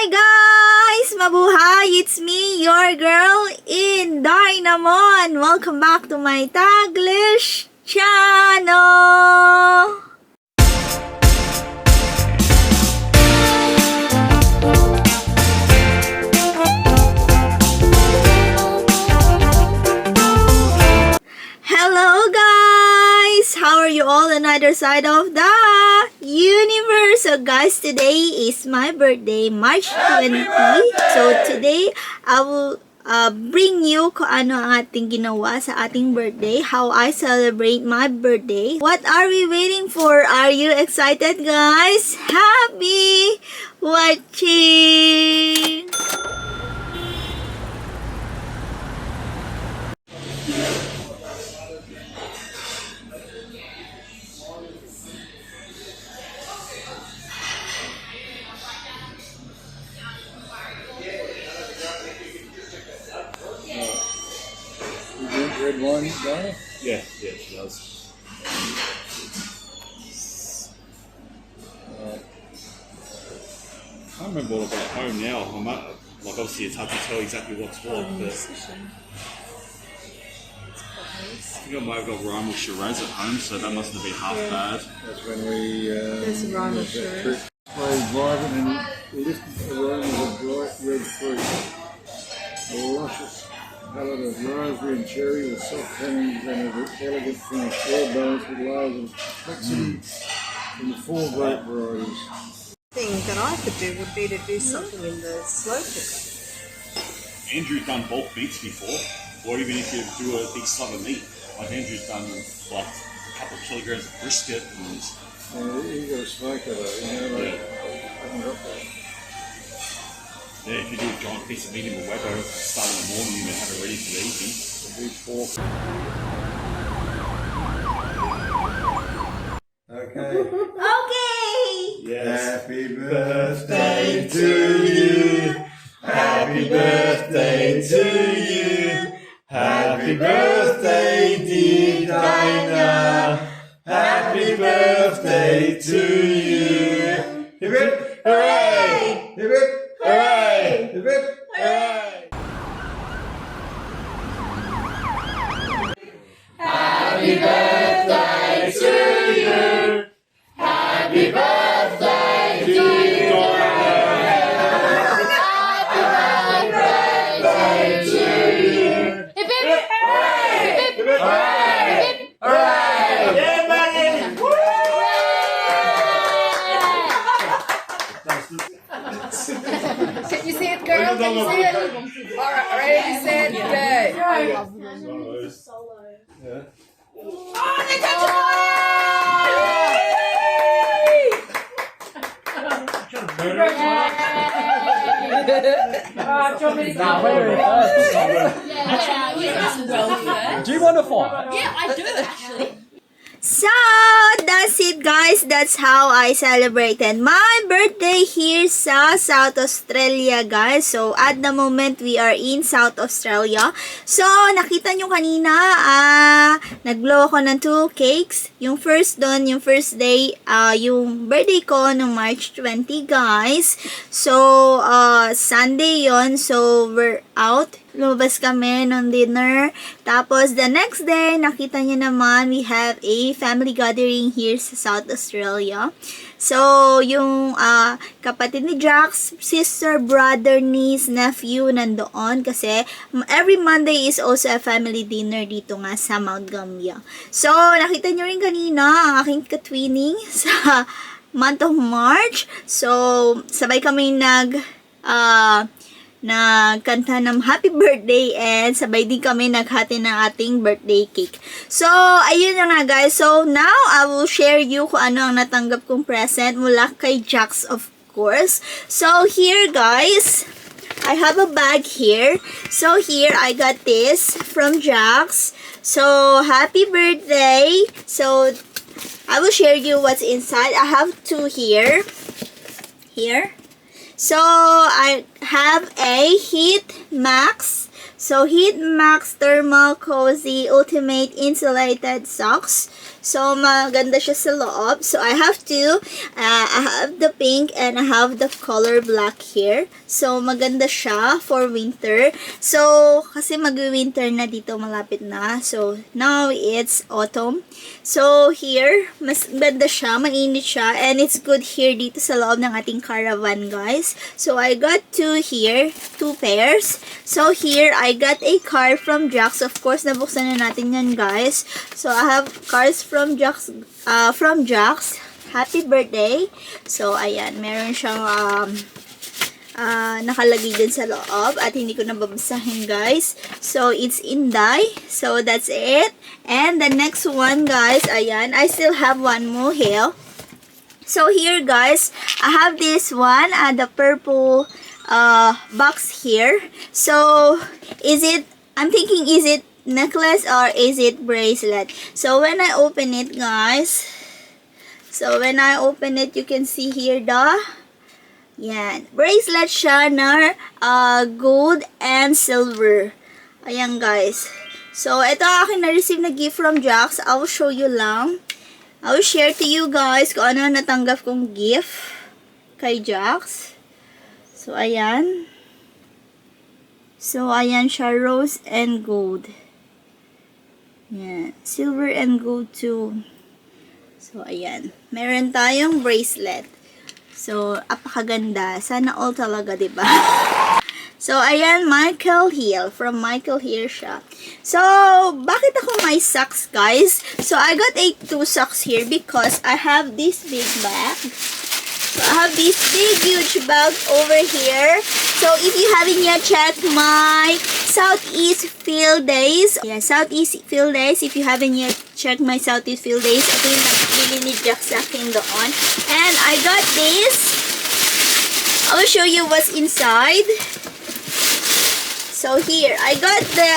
guys! Mabuhay! It's me, your girl, InDaynaMo, and welcome back to my Taglish channel! Hello guys! How are you all on either side of the universe? So guys, today is my birthday, March 20. So today, I will bring you kung ano ang ating ginawa sa ating birthday, how I celebrate my birthday. What are we waiting for? Are you excited guys? Happy watching! Red wine, Dana? Yeah, she does. I can't remember what I've got at home now. Like obviously it's hard to tell exactly what's what, but I think I might have got rhyme with Shiraz at home, so that mustn't have been half bad. That's when we There's a rhyme with Shiraz. played vibrant and lifted aromas of bright red fruit. A luscious palette of raspberry and cherry with soft tannins and an elegant finish, well balanced with layers of complexity from the four grape varieties. Thing that I could do would be to do something in the slow cooker. Andrew's done bulk meats before, or even if you do a big slab of meat. Like Andrew's done like a couple of kilograms of brisket and You got a smoker though, you know, like, I haven't got that. yeah, if you do a giant piece of meat in the weather, start in the morning and have it ready for the evening. A big pork. Okay. Okay! Yes. Happy birthday to you. Happy birthday to you. Happy birthday, dear Dinah. Happy birthday to you. Hip hip hooray! Hip hip hooray! Hip hip hooray! Happy birthday to you. Happy birthday, dear Dinah. Happy birthday to you. Hip hip hooray! Hip hip hooray! Hooray! Yeah, Can you see it, girl? Can you see it? Alright, ready, set, go. Yeah. Oh, they touch it! Do you want to fight? Yeah, I do actually. So, that's it guys. That's how I celebrated my birthday here sa South Australia guys. So, at the moment, we are in South Australia. So, nakita nyo kanina, nag-blow ako ng 2 cakes. Yung first doon, yung first day, yung birthday ko no March 20 guys. So, Sunday yon. So, we're out. Lumabas kami ng dinner. Tapos, the next day, nakita niyo naman, we have a family gathering here sa South Australia. So, yung kapatid ni Jax, sister, brother, niece, nephew, nandoon. Kasi, every Monday is also a family dinner dito nga sa Mount Gambier. So, nakita niyo rin kanina ang aking katwining sa month of March. So, sabay kami nagkanta ng happy birthday and sabay din kami naghati ng ating birthday cake. So, ayun na nga guys. So, now, I will share you kung ano ang natanggap kong present mula kay Jax, of course. So, here guys, I have a bag here. So, here, I got this from Jax. So, happy birthday. So, I will share you what's inside. I have 2 here. Here. So, I have a Heat Max. So, Heat Max Thermal Cozy Ultimate Insulated Socks. So, maganda siya sa loob. So, I have the pink and I have the color black here. So, maganda siya for winter. So, kasi mag-winter na dito, malapit na. So, now it's autumn. So, here, mas ganda siya, mainit siya. And it's good here dito sa loob ng ating caravan, guys. So, I got two pairs. So, here, I got a card from Jax. Of course, nabuksan na natin yan, guys. So, I have cards from Jax. Happy birthday. So, ayan, meron siyang nakalagay din sa loob at hindi ko nababasahin, guys. So, it's Inday. So, that's it. And the next one, guys, ayan, I still have one more here. So, here, guys, I have this one, the purple box here. So, I'm thinking, is it necklace or is it bracelet? So, when I open it, guys, you can see here yan, bracelet siya na gold and silver. Ayan, guys. So, ito akin na-receive na gift from Jax. I will show you lang. I will share to you guys kung ano natanggap kong gift kay Jax. So, ayan. So, ayan siya, rose and gold. Yan. Silver and gold too. So, ayan. Meron tayong bracelet. So, apakaganda. Sana all talaga, diba? So, ayan, Michael Hill. From Michael Hill siya. So, bakit ako may socks, guys? So, I got two socks here because I have this big bag. So, I have this big, huge bag over here. So, if you haven't yet checked my Southeast Field Days. Yeah, Southeast Field Days. If you haven't yet checked my Southeast Field Days, ito yung nakabili ni Jack sa akin doon. And I got this. I will show you what's inside. So, here, I got the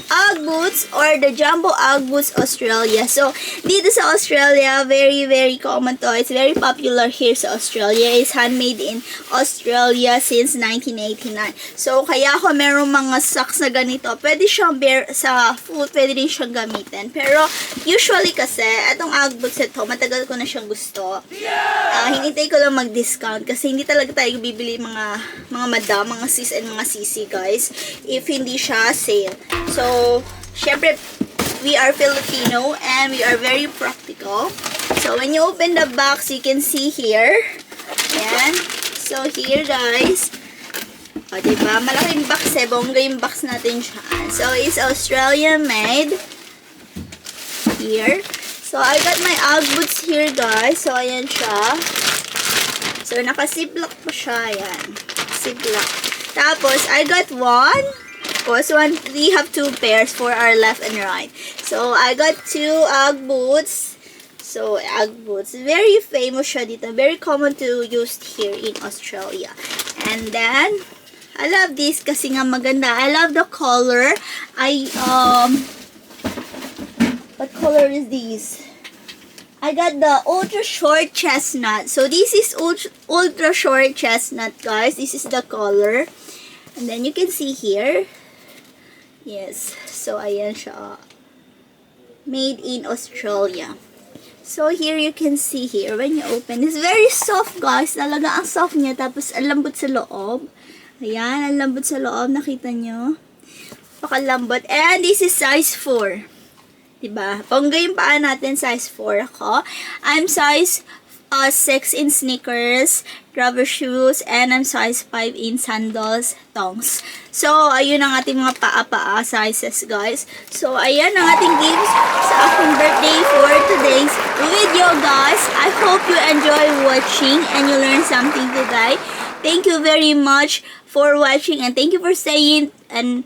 Ugg boots or the Jumbo Ugg boots Australia. So, dito sa Australia, very, very common to. It's very popular here sa Australia. It's handmade in Australia since 1989. So, kaya ako merong mga socks na ganito. Pwede siyang sa foot, pwede rin siyang gamitin. Pero, usually kasi, itong Ugg boots ito, matagal ko na siyang gusto. Hinintay ko lang mag-discount kasi hindi talaga tayo bibili mga madam, mga sis and mga sisi, guys, if hindi siya sale. So, syempre, we are Filipino and we are very practical. So, when you open the box, you can see here. Ayan. So, here, guys. O, diba? Malaking box eh. Bongga yung box natin siya. So, it's Australian made. Here. So, I got my Ugg boots here, guys. So, ayan siya. So, naka-ziplock po siya. Ayan. Ziplock. Tapos, I got one. So, we have two pairs for our left and right. So, I got two Ugg boots. So, Ugg boots. Very famous siya dito. Very common to use here in Australia. And then, I love this kasi nga maganda. I love the color. What color is this? I got the ultra short chestnut. So, this is ultra short chestnut, guys. This is the color. And then, you can see here. Yes. So, ayan siya. Made in Australia. So, here you can see here when you open. It's very soft, guys. Talaga ang soft niya. Tapos, ang lambot sa loob. Ayan, ang lambot sa loob. Nakita nyo? Pakalambot. And this is size 4. Diba? Pangga yung paa natin, size 4 ako. I'm size 6 in sneakers, rubber shoes, and I'm size 5 in sandals, thongs. So, ayun ang ating mga paa-paa sizes, guys. So, ayan ang ating gifts sa aking birthday for today's video, guys. I hope you enjoy watching and you learn something today. Thank you very much for watching and thank you for staying and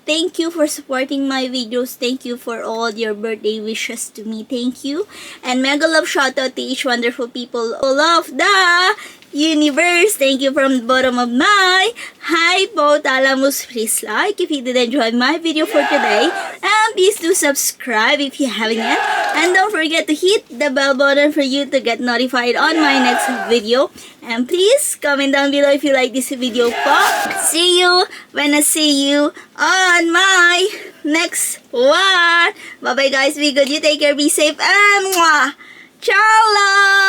thank you for supporting my videos. Thank you for all your birthday wishes to me. Thank you. And mega love shout out to each wonderful people of the universe. Thank you from the bottom of my hypothalamus. Please like if you did enjoy my video for today. And please do subscribe if you haven't yet. And don't forget to hit the bell button for you to get notified on my next video. And please comment down below if you like this video po. See you when I see you on my next one. Bye bye guys. Be good. You take care. Be safe. And mwah. Ciao!